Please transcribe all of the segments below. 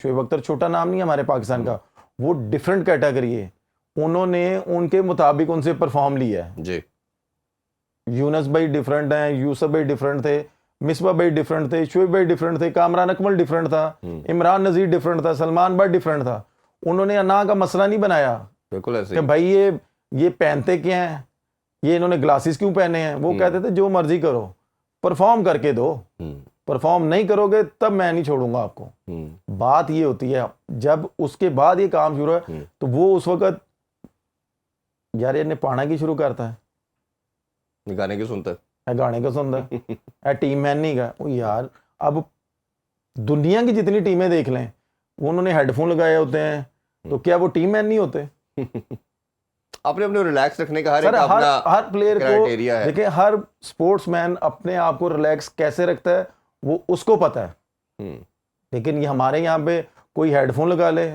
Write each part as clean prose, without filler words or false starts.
शोएब अख्तर छोटा नाम नहीं है हमारे पाकिस्तान का, वो डिफरेंट कैटेगरी है, उन्होंने उनके मुताबिक उनसे परफॉर्म लिया है जी। यूनस भाई डिफरेंट हैं, यूसुफ भाई डिफरेंट थे, मिसबा भाई डिफरेंट थे, शोएब भाई डिफरेंट थे, कामरान अकमल डिफरेंट था, इमरान नज़ीर डिफरेंट था, सलमान भाई डिफरेंट था। उन्होंने अना का मसला नहीं बनाया बिल्कुल ऐसे कि भाई ये पहनते क्या हैं, ये इन्होंने ग्लासेस क्यों पहने हैं। वो कहते थे जो मर्जी करो, परफॉर्म करके दो, परफॉर्म नहीं करोगे तब मैं नहीं छोड़ूंगा आपको। बात ये होती है जब उसके बाद ये काम शुरू है तो वो उस वक्त यार ये पाना की शुरू करता है, गाने की सुनता है, गाने को सुनता है टीम मैन नहीं का। वो यार अब दुनिया की जितनी टीमें देख लें, वो उन्होंने हेडफोन लगाए होते हैं, तो क्या वो टीम मैन नहीं होते? अपने अपने रिलैक्स रखने का हर प्लेयर को देखिए, हर स्पोर्ट्समैन अपने आप को रिलैक्स कैसे रखता है वो उसको पता है। लेकिन ये हमारे यहाँ पे कोई हेडफोन लगा ले,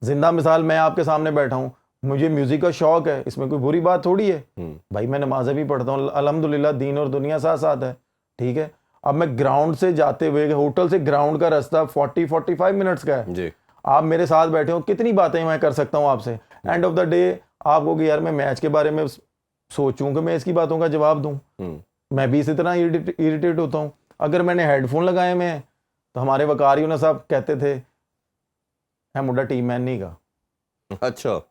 जिंदा मिसाल मैं आपके सामने बैठा हूँ, मुझे म्यूजिक का शौक है, इसमें कोई बुरी बात थोड़ी है भाई, मैं नमाज़ें भी पढ़ता हूँ अल्हम्दुलिल्लाह, दीन और दुनिया साथ साथ है, ठीक है। अब मैं ग्राउंड से जाते हुए, होटल से ग्राउंड का रास्ता 40-45 मिनट्स का है जी। आप मेरे साथ बैठे हो, कितनी बातें मैं कर सकता हूँ आपसे। एंड ऑफ द डे आपको कि यार मैं मैच के बारे में सोचूं कि मैं इसकी बातों का जवाब दूं, मैं भी इसी तरह इरिटेट होता हूं। अगर मैंने हेडफोन लगाए में, तो हमारे वकार यूनुस साहब कहते थे है मुंडा टीम मैन नहीं का। अच्छा,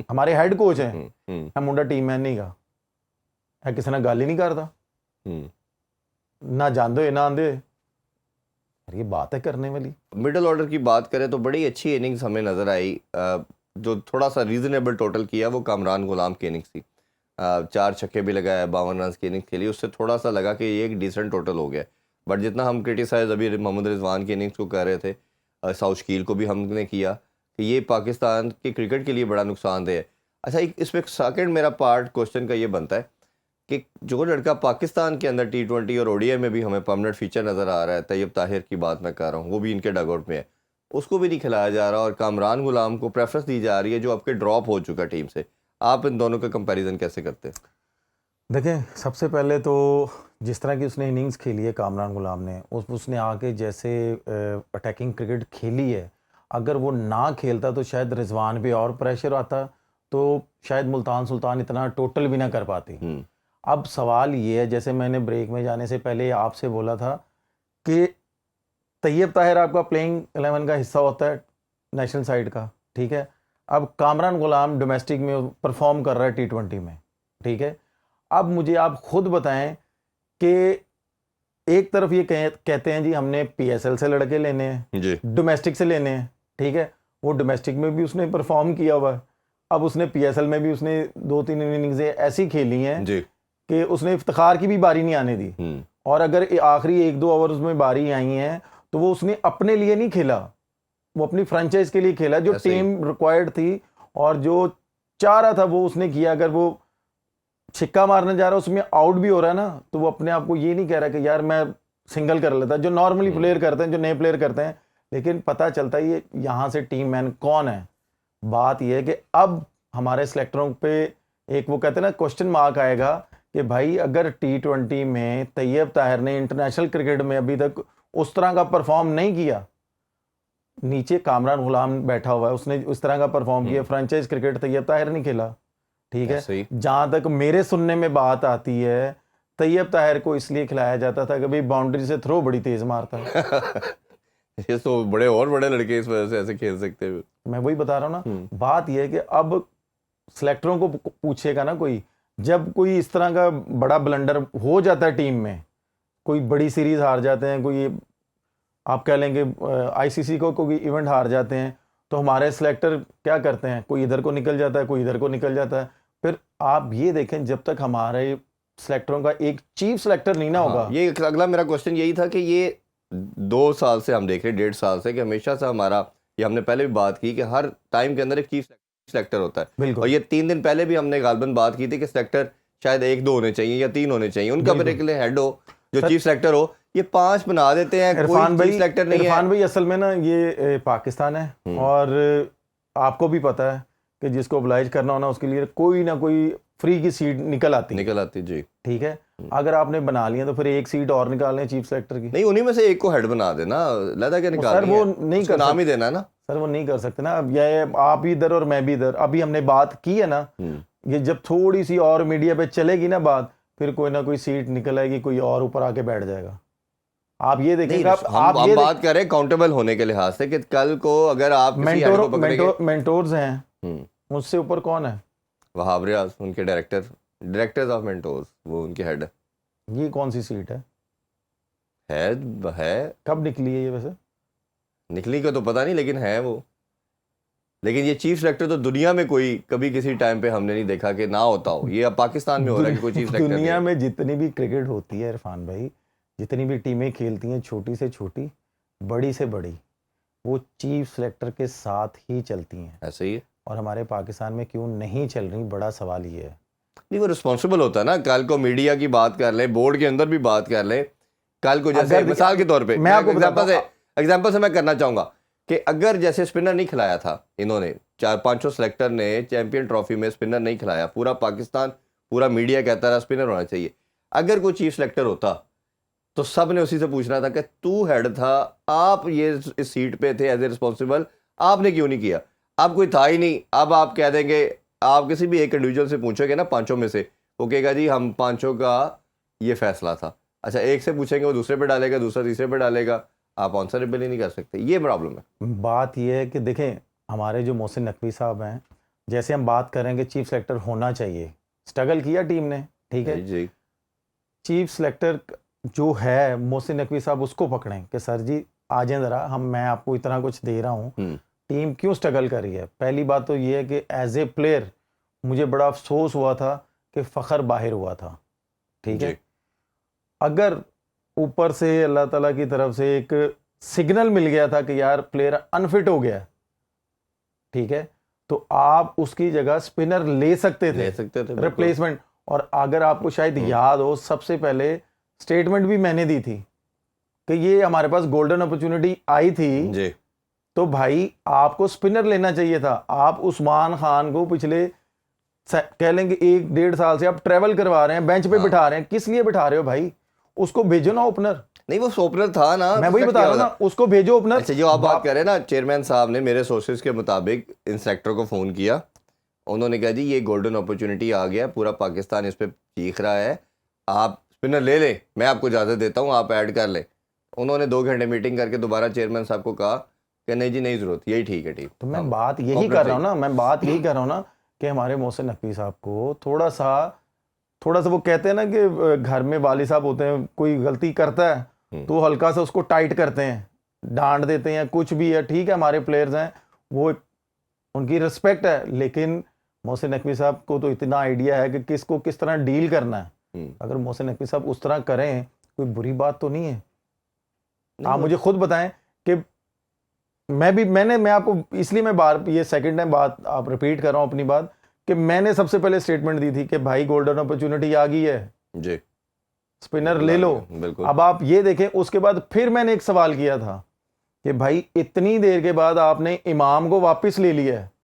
हमारे हेड कोच हैं, है मुंडा टीम मैन नहीं का, है किसी ने गल ही नहीं करता, ना जानते ना आंदे, ये बात है करने वाली। मिडिल ऑर्डर की बात करें तो बड़ी अच्छी इनिंग्स हमें नजर आई, जो थोड़ा सा रीजनेबल टोटल किया वो कामरान गुलाम की इनिंग्स थी। 4 छक्के भी लगाया, 52 रन की इनिंग्स खेली, उससे थोड़ा सा लगा कि ये एक डिसेंट टोटल हो गया। बट जितना हम क्रिटिसाइज अभी मोहम्मद रिजवान की इनिंग्स को कर रहे थे, साउथ शकील को भी हमने किया कि ये पाकिस्तान के क्रिकेट के लिए बड़ा नुकसानदेह है। अच्छा, इसमें सेकंड मेरा पार्ट क्वेश्चन का ये बनता है कि जो लड़का पाकिस्तान के अंदर T20 और ODI में भी हमें परमानेंट फीचर नज़र आ रहा है, तैयब ताहिर की बात मैं कर रहा हूँ, वो भी इनके डगआउट में है, उसको भी नहीं खिलाया जा रहा और कामरान गुलाम को प्रेफरेंस दी जा रही है जो आपके ड्रॉप हो चुका टीम से। आप इन दोनों का कंपैरिजन कैसे करते हैं? देखें, सबसे पहले तो जिस तरह की उसने इनिंग्स खेली है कामरान गुलाम ने, उसने आके जैसे अटैकिंग क्रिकेट खेली है, अगर वो ना खेलता तो शायद रिजवान पे और प्रेशर आता, तो शायद मुल्तान सुल्तान इतना टोटल भी ना कर पाती। अब सवाल ये है, जैसे मैंने ब्रेक में जाने से पहले आपसे बोला था कि तैयब ताहिर आपका प्लेइंग 11 का हिस्सा होता है नेशनल साइड का, ठीक है। अब कामरान गुलाम डोमेस्टिक में परफॉर्म कर रहा है T20 में, ठीक है। अब मुझे आप खुद बताएं कि एक तरफ ये कहते हैं जी हमने PSL से लड़के लेने हैं, डोमेस्टिक से लेने हैं, ठीक है। वो डोमेस्टिक में भी उसने परफॉर्म किया हुआ है, अब उसने PSL में भी उसने 2-3 इनिंग्स ऐसी खेली हैं कि उसने इफ्तिखार की भी बारी नहीं आने दी, और अगर आखिरी 1-2 ओवर्स में बारी आई हैं तो वो उसने अपने लिए नहीं खेला, वो अपनी फ्रेंचाइज के लिए खेला, जो टीम रिक्वायर्ड थी और जो चाह रहा था वो उसने किया। अगर वो छिक्का मारने जा रहा है, उसमें आउट भी हो रहा है ना, तो वो अपने आप को ये नहीं कह रहा कि यार मैं सिंगल कर लेता, जो नॉर्मली प्लेयर करते हैं, जो नए प्लेयर करते हैं। लेकिन पता चलता है ये यहाँ से टीम मैन कौन है। बात यह है कि अब हमारे सिलेक्टरों पे एक वो कहते हैं ना क्वेश्चन मार्क आएगा कि भाई अगर T20 में तैयब ताहिर ने इंटरनेशनल क्रिकेट में अभी तक उस तरह का परफॉर्म नहीं किया, नीचे कामरान गुलाम बैठा हुआ है, उसने उस तरह का परफॉर्म किया, फ्रेंचाइज क्रिकेट तैयब ताहिर नहीं खेला, ठीक है। जहां तक मेरे सुनने में बात आती है, तैयब ताहिर को इसलिए खिलाया जाता था कि भाई बाउंड्री से थ्रो बड़ी तेज मारता है। ये तो बड़े और बड़े लड़के इस वजह से ऐसे खेल सकते हैं। मैं वही बता रहा हूँ ना, बात यह है कि अब सिलेक्टरों को पूछेगा ना कोई, जब कोई इस तरह का बड़ा ब्लंडर हो जाता है टीम में, कोई बड़ी सीरीज हार जाते हैं, कोई आप कह लेंगे ICC को कोई इवेंट हार जाते हैं, तो हमारे सिलेक्टर क्या करते हैं, कोई इधर को निकल जाता है, कोई इधर को निकल जाता है। फिर आप ये देखें, जब तक हमारे सिलेक्टरों का एक चीफ सिलेक्टर नहीं ना होगा। ये अगला मेरा क्वेश्चन यही था कि ये 2 साल से हम देख रहे हैं, 1.5 साल से, कि हमेशा से हमारा, ये हमने पहले भी बात की कि हर टाइम के अंदर एक चीफ सिलेक्टर होता है, और ये 3 दिन पहले भी हमने गालबन बात की थी कि सिलेक्टर शायद 1-2 होने चाहिए या 3 होने चाहिए, उनका पर्टिकुलर हेड हो जो चीफ सिलेक्टर हो। ये 5 बना देते हैं, इरफान भाई असल में ना ये पाकिस्तान है, और आपको भी पता है कि जिसको ओबलाइज करना होना उसके लिए कोई ना कोई फ्री की सीट निकल आती है, निकल आती जी। ठीक है। अगर आपने बना लिया तो फिर एक सीट और निकालने चीफ सेलेक्टर की। नहीं, उन्हीं में से एक को हेड बना देना, लदा के निकाल सर वो नहीं कर नाम ही देना है ना। सर वो नहीं कर सकते ना। अब ये आप भी इधर और मैं भी इधर, अभी हमने बात की है ना, ये जब थोड़ी सी और मीडिया पे चलेगी ना बात, फिर कोई ना कोई सीट निकल आएगी, कोई और ऊपर आके बैठ जाएगा। आप ये देखेंगे, आप ये बात करें अकाउंटेबल होने के लिहाज से कि कल को अगर आप किसी हेड को पकड़ेंगे, मेंटोर्स हैं, मुझसे ऊपर कौन है? वहाब रियाज उनके डायरेक्टर्स ऑफ मेंटोर्स, वो उनके हेड है। ये कौन सी सीट है कब निकली है ये? वैसे निकली का तो पता नहीं, लेकिन है वो। लेकिन ये चीफ सेलेक्टर तो दुनिया में कोई कभी किसी टाइम पे हमने नहीं देखा कि ना होता हो। ये अब पाकिस्तान में हो रहा है कि कोई चीफ सेलेक्टर दुनिया में जितनी भी क्रिकेट होती है इरफान भाई, जितनी भी टीमें खेलती हैं, छोटी से छोटी, बड़ी से बड़ी, वो चीफ सेलेक्टर के साथ ही चलती हैं। ऐसे ही है। और हमारे पाकिस्तान में क्यों नहीं चल रही, बड़ा सवाल ये है। नहीं, वो रिस्पॉन्सिबल होता है ना। कल को मीडिया की बात कर ले, बोर्ड के अंदर भी बात कर ले। कल को जैसे मिसाल के तौर पे मैं आपको एग्जांपल से मैं करना चाहूंगा कि अगर जैसे स्पिनर नहीं खिलाया था इन्होंने, 4-5 सेलेक्टर ने चैंपियन ट्रॉफी में स्पिनर नहीं खिलाया, पूरा पाकिस्तान, पूरा मीडिया कहता रहा स्पिनर होना चाहिए। अगर कोई चीफ सेलेक्टर होता तो सब ने उसी से पूछना था कि तू हेड था, आप ये इस सीट पे थे एज ए रिस्पॉन्सिबल, आपने क्यों नहीं किया? अब कोई था ही नहीं। अब आप कह देंगे, आप किसी भी एक इंडिविजुअल से पूछोगे ना 5 में से, वो कहेगा जी हम 5 का ये फैसला था। अच्छा, एक से पूछेंगे वो दूसरे पे डालेगा, दूसरा तीसरे पे डालेगा, आप आंसरेबल ही नहीं कर सकते। ये प्रॉब्लम है। बात ये है कि देखें, हमारे जो मोहसिन नकवी साहब हैं, जैसे हम बात करेंगे चीफ सेलेक्टर होना चाहिए, स्ट्रगल किया टीम ने, ठीक है जी। चीफ सेलेक्टर जो है मोहसिन नकवी साहब, उसको पकड़ें कि सर जी आ जाएं ज़रा, मैं आपको इतना कुछ दे रहा हूँ, टीम क्यों स्ट्रगल कर रही है। पहली बात तो ये है कि एज ए प्लेयर मुझे बड़ा अफसोस हुआ था कि फ़खर बाहर हुआ था, ठीक है। अगर ऊपर से अल्लाह ताला की तरफ से एक सिग्नल मिल गया था कि यार प्लेयर अनफिट हो गया, ठीक है, तो आप उसकी जगह स्पिनर ले सकते थे रिप्लेसमेंट। और अगर आपको शायद याद हो, सबसे पहले स्टेटमेंट भी मैंने दी थी कि ये हमारे पास गोल्डन अपॉर्चुनिटी आई थी जी, तो भाई आपको स्पिनर लेना चाहिए था। आप उस्मान खान को पिछले कह लेंगे 1-1.5 साल से आप ट्रेवल करवा रहे हैं, बेंच पे बिठा रहे हैं, किस लिए बिठा रहे हो भाई? उसको भेजो ना ओपनर। नहीं, वो ओपनर था ना, मैं वही बता रहा हूं ना, उसको भेजो ओपनर। अच्छा, जो आप बात कर रहे हैं ना, चेयरमैन साहब ने मेरे सोर्सेज के मुताबिक इन सेक्टर को फ़ोन किया, उन्होंने कहा जी ये गोल्डन अपॉर्चुनिटी आ गया, पूरा पाकिस्तान इस पर चीख रहा है, आप स्पिनर ले लें, मैं आपको इजाज़त देता हूँ, आप ऐड कर लें। उन्होंने 2 घंटे मीटिंग करके दोबारा चेयरमैन साहब को कहा कि नहीं जी, नहीं ज़रूरत, यही ठीक है टीम। तो मैं बात यही कर रहा हूँ ना, मैं बात यही कर रहा हूँ ना कि हमारे मोहसिन नकवी साहब को थोड़ा सा वो कहते हैं ना कि घर में वाली साहब होते हैं, कोई गलती करता है तो हल्का सा उसको टाइट करते हैं, डांट देते हैं, कुछ भी है, ठीक है, हमारे प्लेयर्स हैं, वो उनकी रिस्पेक्ट है, लेकिन मोहसिन नकवी साहब को तो इतना आइडिया है कि किसको किस तरह डील करना है। अगर मोहसिन नकवी साहब उस तरह करें, कोई बुरी बात तो नहीं है। आप मुझे खुद बताएं कि मैं आपको इसलिए मैं बार ये सेकंड टाइम बात आप रिपीट कर रहा हूं अपनी बात कि मैंने सबसे पहले स्टेटमेंट दी थी कि भाई गोल्डन अपॉर्चुनिटी आ गई है जी, स्पिनर ले लो। अब आप ये देखें, उसके बाद फिर मैंने एक सवाल किया था कि भाई इतनी देर के बाद आपने इमाम को वापस ले लिया है,